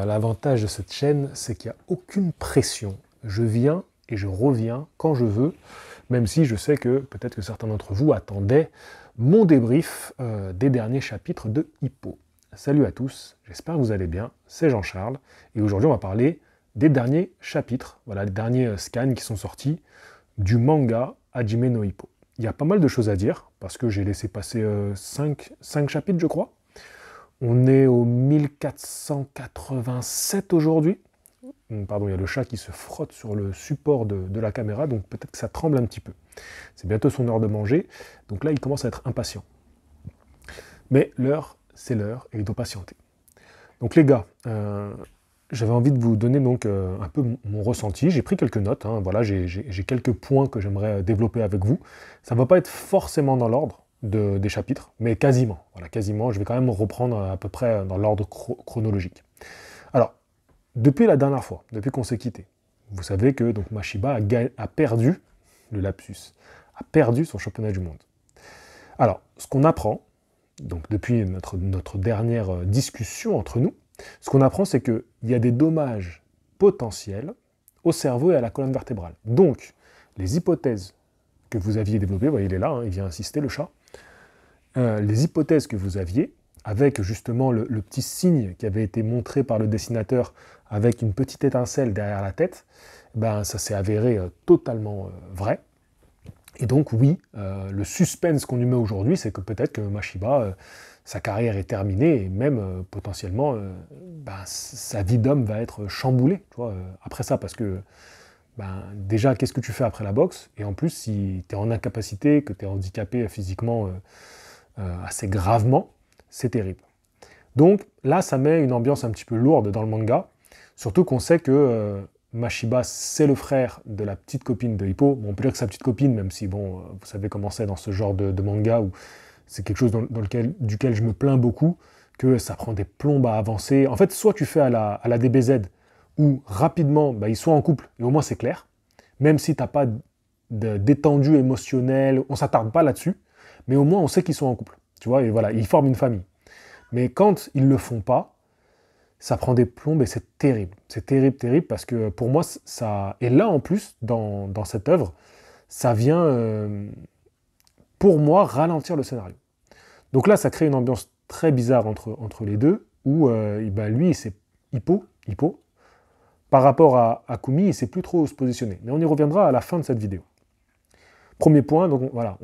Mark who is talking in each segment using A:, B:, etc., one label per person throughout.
A: L'avantage de cette chaîne, c'est qu'il n'y a aucune pression. Je viens et je reviens quand je veux, même si je sais que peut-être que certains d'entre vous attendaient mon débrief des derniers chapitres de Hippo. Salut à tous, j'espère que vous allez bien, c'est Jean-Charles, et aujourd'hui on va parler des derniers chapitres, voilà, les derniers scans qui sont sortis du manga Hajime no Ippo. Il y a pas mal de choses à dire, parce que j'ai laissé passer 5 chapitres je crois. On est au 1487 aujourd'hui. Pardon, il y a le chat qui se frotte sur le support de la caméra, donc peut-être que ça tremble un petit peu. C'est bientôt son heure de manger, donc là il commence à être impatient. Mais l'heure, c'est l'heure, et il doit patienter. Donc les gars, j'avais envie de vous donner donc un peu mon ressenti. J'ai pris quelques notes, hein, voilà, j'ai quelques points que j'aimerais développer avec vous. Ça ne va pas être forcément dans l'ordre des chapitres, mais quasiment. Voilà, quasiment, je vais quand même reprendre à peu près dans l'ordre chronologique. Alors, depuis la dernière fois, depuis qu'on s'est quitté, vous savez que donc, Mashiba a perdu, le lapsus, a perdu son championnat du monde. Alors, ce qu'on apprend, donc depuis notre dernière discussion entre nous, ce qu'on apprend, c'est qu'il y a des dommages potentiels au cerveau et à la colonne vertébrale. Donc, les hypothèses que vous aviez développées, vous voyez, il est là, hein, il vient insister, le chat, les hypothèses que vous aviez, avec justement le petit signe qui avait été montré par le dessinateur avec une petite étincelle derrière la tête, ben, ça s'est avéré totalement vrai. Et donc oui, le suspense qu'on lui met aujourd'hui, c'est que peut-être que Mashiba, sa carrière est terminée, et même potentiellement, ben, sa vie d'homme va être chamboulée, tu vois, après ça, parce que ben, déjà, qu'est-ce que tu fais après la boxe? Et en plus, si tu es en incapacité, que tu es handicapé physiquement assez gravement, c'est terrible. Donc là, ça met une ambiance un petit peu lourde dans le manga, surtout qu'on sait que Mashiba, c'est le frère de la petite copine de Hippo. Bon, on peut dire que sa petite copine, même si, bon, vous savez comment c'est dans ce genre de manga, où c'est quelque chose duquel je me plains beaucoup, que ça prend des plombes à avancer. En fait, soit tu fais à la DBZ, où rapidement, bah, ils sont en couple, et au moins c'est clair, même si tu n'as pas d'étendue émotionnelle, on ne s'attarde pas là-dessus, mais au moins on sait qu'ils sont en couple, tu vois, et voilà, ils forment une famille. Mais quand ils ne le font pas, ça prend des plombes et c'est terrible. C'est terrible, terrible, parce que pour moi, ça... Et là, en plus, dans cette œuvre, ça vient, pour moi, ralentir le scénario. Donc là, ça crée une ambiance très bizarre entre les deux, où ben, lui, c'est Hippo, par rapport à Akumi, il ne sait plus trop où se positionner. Mais on y reviendra à la fin de cette vidéo. Premier point, donc voilà,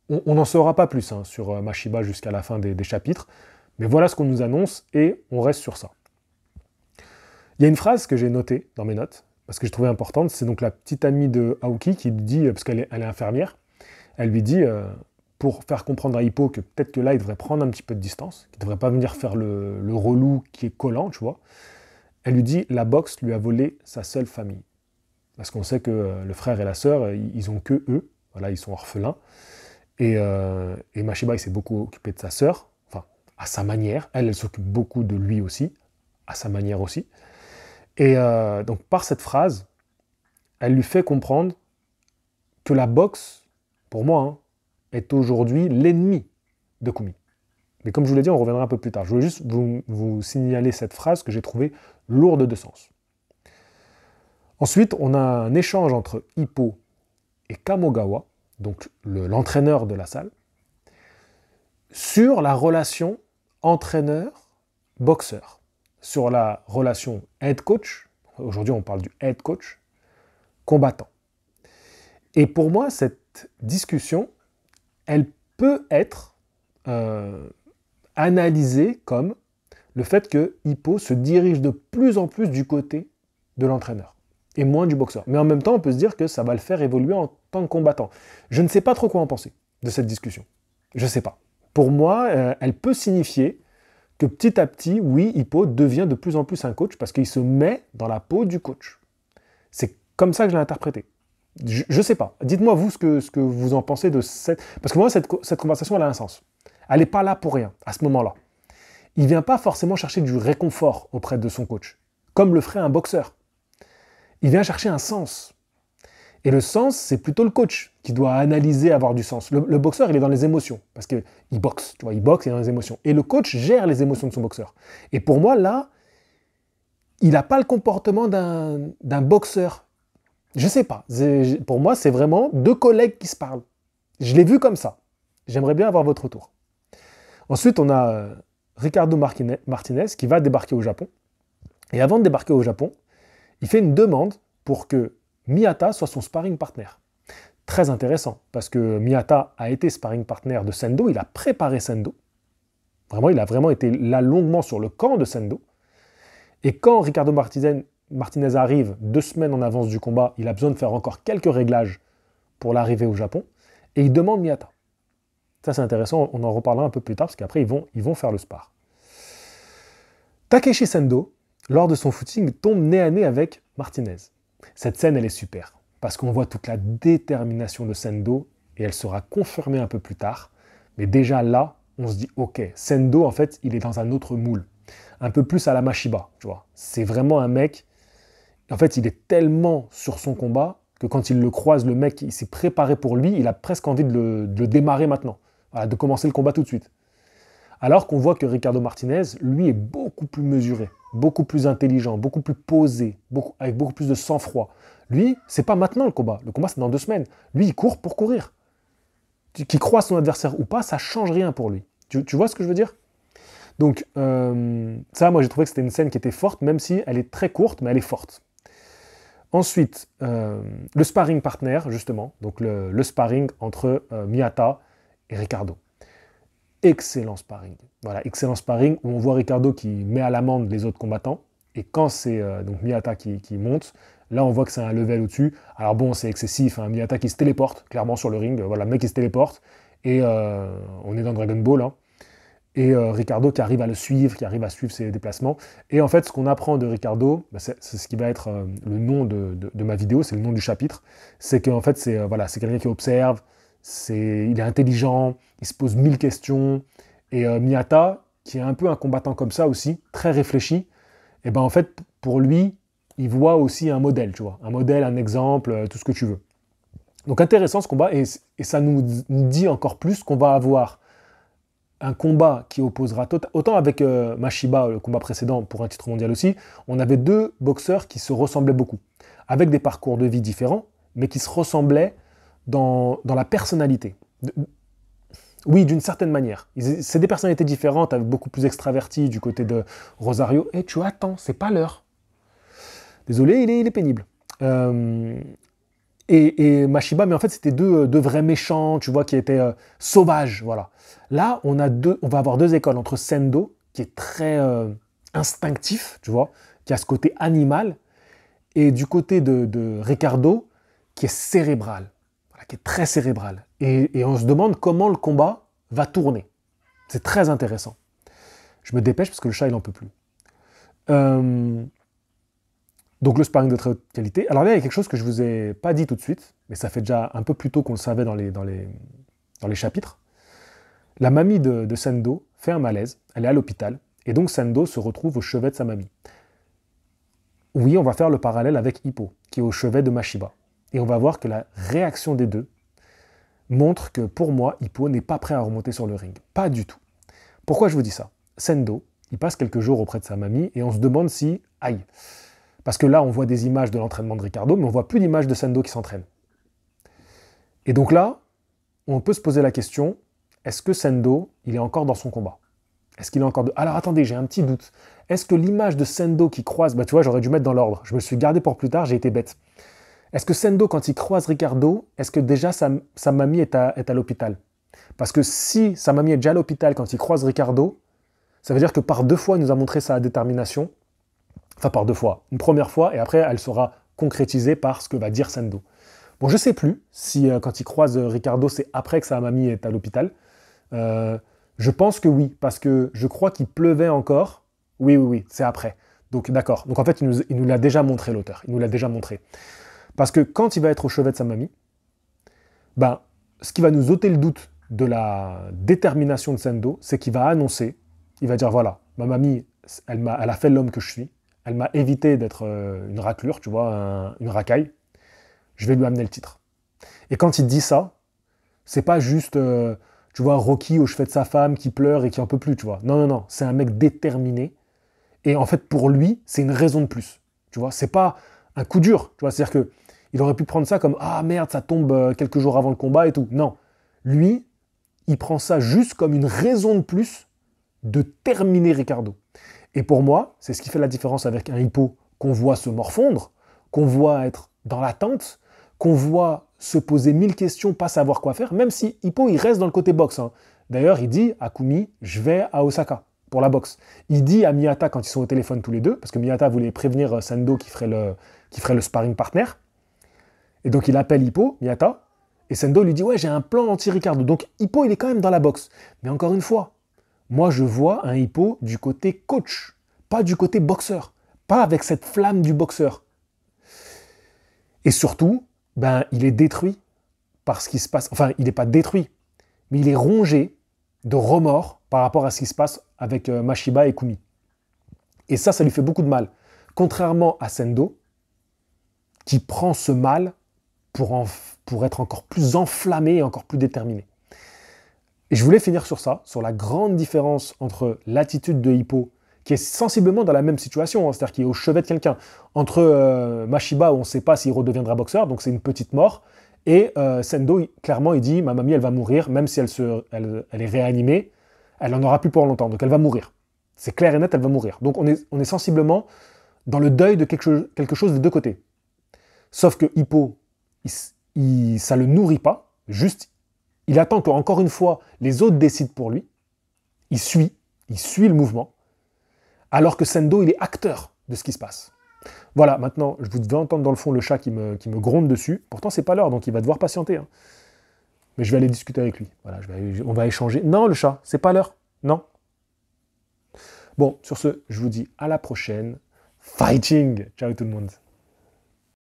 A: on n'en saura pas plus hein, sur Mashiba jusqu'à la fin des chapitres, mais voilà ce qu'on nous annonce et on reste sur ça. Il y a une phrase que j'ai notée dans mes notes, parce que je trouvais importante, c'est donc la petite amie de Aoki qui lui dit, parce qu'elle est infirmière, elle lui dit, pour faire comprendre à Hippo que peut-être que là, il devrait prendre un petit peu de distance, qu'il ne devrait pas venir faire le relou qui est collant, tu vois. Elle lui dit, la boxe lui a volé sa seule famille. Parce qu'on sait que le frère et la sœur, ils ont que eux, voilà, ils sont orphelins. Et Mashiba, il s'est beaucoup occupé de sa sœur, enfin, à sa manière. Elle s'occupe beaucoup de lui aussi, à sa manière aussi. Et donc, par cette phrase, elle lui fait comprendre que la boxe, pour moi, hein, est aujourd'hui l'ennemi de Kumi. Mais comme je vous l'ai dit, on reviendra un peu plus tard. Je voulais juste vous signaler cette phrase que j'ai trouvée lourde de sens. Ensuite, on a un échange entre Hippo et Kamogawa, donc l'entraîneur de la salle, sur la relation entraîneur-boxeur, sur la relation head coach, aujourd'hui on parle du head coach, combattant. Et pour moi, cette discussion, elle peut être analysée comme le fait que Hippo se dirige de plus en plus du côté de l'entraîneur et moins du boxeur. Mais en même temps, on peut se dire que ça va le faire évoluer en tant que combattant. Je ne sais pas trop quoi en penser de cette discussion. Je ne sais pas. Pour moi, elle peut signifier que petit à petit, oui, Hippo devient de plus en plus un coach parce qu'il se met dans la peau du coach. C'est comme ça que je l'ai interprété. Je ne sais pas. Dites-moi, vous, ce que vous en pensez de cette... Parce que moi, cette conversation, elle a un sens. Elle n'est pas là pour rien, à ce moment-là. Il ne vient pas forcément chercher du réconfort auprès de son coach, comme le ferait un boxeur. Il vient chercher un sens. Et le sens, c'est plutôt le coach qui doit analyser, avoir du sens. Le boxeur, il est dans les émotions, parce qu'il boxe, tu vois, il boxe, il est dans les émotions. Et le coach gère les émotions de son boxeur. Et pour moi, là, il n'a pas le comportement d'un boxeur. Je sais pas. Pour moi, c'est vraiment deux collègues qui se parlent. Je l'ai vu comme ça. J'aimerais bien avoir votre retour. Ensuite, on a Ricardo Martinez qui va débarquer au Japon. Et avant de débarquer au Japon, il fait une demande pour que Miyata soit son sparring partner. Très intéressant, parce que Miyata a été sparring partner de Sendo, il a préparé Sendo. Vraiment, il a vraiment été là longuement sur le camp de Sendo. Et quand Ricardo Martinez arrive 2 semaines en avance du combat, il a besoin de faire encore quelques réglages pour l'arrivée au Japon, et il demande Miyata. Ça c'est intéressant, on en reparlera un peu plus tard, parce qu'après ils vont faire le spar. Takeshi Sendo, lors de son footing, tombe nez à nez avec Martinez. Cette scène, elle est super, parce qu'on voit toute la détermination de Sendo, et elle sera confirmée un peu plus tard, mais déjà là, on se dit, ok, Sendo, en fait, il est dans un autre moule, un peu plus à la Mashiba, tu vois. C'est vraiment un mec, en fait, il est tellement sur son combat, que quand il le croise, le mec, il s'est préparé pour lui, il a presque envie de le démarrer maintenant, voilà, de commencer le combat tout de suite. Alors qu'on voit que Ricardo Martinez, lui, est beaucoup plus mesuré, beaucoup plus intelligent, beaucoup plus posé, avec beaucoup plus de sang-froid. Lui, c'est pas maintenant le combat c'est dans 2 semaines. Lui, il court pour courir. Qu'il croise son adversaire ou pas, ça change rien pour lui. Tu vois ce que je veux dire? Donc, ça, moi, j'ai trouvé que c'était une scène qui était forte, même si elle est très courte, mais elle est forte. Ensuite, le sparring partner, justement, donc le sparring entre Miyata et Ricardo. Excellent sparring. Voilà, excellent sparring où on voit Ricardo qui met à l'amende les autres combattants. Et quand c'est donc Miyata qui monte, là on voit que c'est un level au-dessus. Alors bon, c'est excessif, hein, Miyata qui se téléporte clairement sur le ring. Voilà, le mec qui se téléporte. Et on est dans Dragon Ball. Hein. Et Ricardo qui arrive à le suivre, qui arrive à suivre ses déplacements. Et en fait, ce qu'on apprend de Ricardo, bah, c'est ce qui va être le nom de ma vidéo, c'est le nom du chapitre. C'est qu'en fait, c'est voilà, c'est quelqu'un qui observe. Il est intelligent, il se pose 1000 questions. Et Miyata, qui est un peu un combattant comme ça aussi, très réfléchi, et ben en fait, pour lui, il voit aussi un modèle, tu vois. Un modèle, un exemple, tout ce que tu veux. Donc intéressant ce combat, et ça nous dit encore plus qu'on va avoir un combat qui opposera autant avec Mashiba, le combat précédent pour un titre mondial aussi, on avait 2 boxeurs qui se ressemblaient beaucoup, avec des parcours de vie différents, mais qui se ressemblaient dans la personnalité. Oui, d'une certaine manière. C'est des personnalités différentes, avec beaucoup plus extraverties du côté de Rosario. Et tu attends, c'est pas l'heure. Désolé, il est pénible. Et Mashiba, mais en fait, c'était deux vrais méchants, tu vois, qui étaient sauvages, voilà. Là, on va avoir 2 écoles, entre Sendo, qui est très instinctif, tu vois, qui a ce côté animal, et du côté de Ricardo, qui est cérébral. Qui est très cérébral. Et on se demande comment le combat va tourner. C'est très intéressant. Je me dépêche parce que le chat, il n'en peut plus. Donc le sparring de très haute qualité. Alors là, il y a quelque chose que je ne vous ai pas dit tout de suite, mais ça fait déjà un peu plus tôt qu'on le savait dans les chapitres. La mamie de Sendo fait un malaise, elle est à l'hôpital, et donc Sendo se retrouve au chevet de sa mamie. Oui, on va faire le parallèle avec Hippo, qui est au chevet de Mashiba. Et on va voir que la réaction des 2 montre que, pour moi, Hippo n'est pas prêt à remonter sur le ring. Pas du tout. Pourquoi je vous dis ça? Sendo, il passe quelques jours auprès de sa mamie et on se demande si... Aïe. Parce que là, on voit des images de l'entraînement de Ricardo, mais on voit plus d'images de Sendo qui s'entraîne. Et donc là, on peut se poser la question, est-ce que Sendo, il est encore dans son combat? Est-ce qu'il est encore... Alors attendez, j'ai un petit doute. Est-ce que l'image de Sendo qui croise... Bah tu vois, j'aurais dû mettre dans l'ordre. Je me suis gardé pour plus tard, j'ai été bête. Est-ce que Sendo, quand il croise Ricardo, est-ce que déjà sa mamie est à l'hôpital? Parce que si sa mamie est déjà à l'hôpital quand il croise Ricardo, ça veut dire que par 2 fois, il nous a montré sa détermination. Enfin, par 2 fois. Une première fois, et après, elle sera concrétisée par ce que va dire Sendo. Bon, je ne sais plus si quand il croise Ricardo, c'est après que sa mamie est à l'hôpital. Je pense que oui, parce que je crois qu'il pleuvait encore. Oui, c'est après. Donc d'accord. Donc en fait, il nous l'a déjà montré, l'auteur. Il nous l'a déjà montré. Parce que quand il va être au chevet de sa mamie, ben, ce qui va nous ôter le doute de la détermination de Sendo, c'est qu'il va annoncer, il va dire voilà, ma mamie, elle a fait l'homme que je suis, elle m'a évité d'être une raclure, tu vois, une racaille, je vais lui amener le titre. Et quand il dit ça, c'est pas juste, tu vois, Rocky au chevet de sa femme qui pleure et qui en peut plus, tu vois. Non, c'est un mec déterminé. Et en fait, pour lui, c'est une raison de plus. Tu vois, c'est pas un coup dur. Tu vois, c'est-à-dire que il aurait pu prendre ça comme ah merde, ça tombe quelques jours avant le combat et tout. Non, lui, il prend ça juste comme une raison de plus de terminer Ricardo. Et pour moi, c'est ce qui fait la différence avec un hippo qu'on voit se morfondre, qu'on voit être dans l'attente, qu'on voit se poser 1000 questions, pas savoir quoi faire, même si hippo, il reste dans le côté boxe. Hein. D'ailleurs, il dit à Kumi, je vais à Osaka pour la boxe. Il dit à Miyata quand ils sont au téléphone tous les deux, parce que Miyata voulait prévenir Sendo qui ferait le sparring partner. Et donc il appelle Hippo, Miyata, et Sendo lui dit ouais j'ai un plan anti-Ricardo. Donc Hippo il est quand même dans la boxe. Mais encore une fois, moi je vois un Hippo du côté coach, pas du côté boxeur, pas avec cette flamme du boxeur. Et surtout, ben il est détruit par ce qui se passe. Enfin, il n'est pas détruit, mais il est rongé de remords par rapport à ce qui se passe avec Mashiba et Kumi. Et ça lui fait beaucoup de mal. Contrairement à Sendo, qui prend ce mal pour être encore plus enflammé et encore plus déterminé. Et je voulais finir sur ça, sur la grande différence entre l'attitude de Hippo, qui est sensiblement dans la même situation, hein, c'est-à-dire qu'il est au chevet de quelqu'un, entre Mashiba, où on ne sait pas s'il redeviendra boxeur, donc c'est une petite mort, et Sendo, clairement, il dit « Ma mamie, elle va mourir, même si elle est réanimée, elle n'en aura plus pour longtemps, donc elle va mourir. C'est clair et net, elle va mourir. » Donc on est sensiblement dans le deuil de quelque chose des deux côtés. Sauf que Hippo, ça ne le nourrit pas, juste, il attend qu'encore une fois, les autres décident pour lui, il suit le mouvement, alors que Sendo, il est acteur de ce qui se passe. Voilà, maintenant, je vous devais entendre dans le fond le chat qui me gronde dessus, pourtant c'est pas l'heure, donc il va devoir patienter. Hein. Mais je vais aller discuter avec lui, voilà, on va échanger. Non, le chat, c'est pas l'heure, non. Bon, sur ce, je vous dis à la prochaine. Fighting! Ciao tout le monde.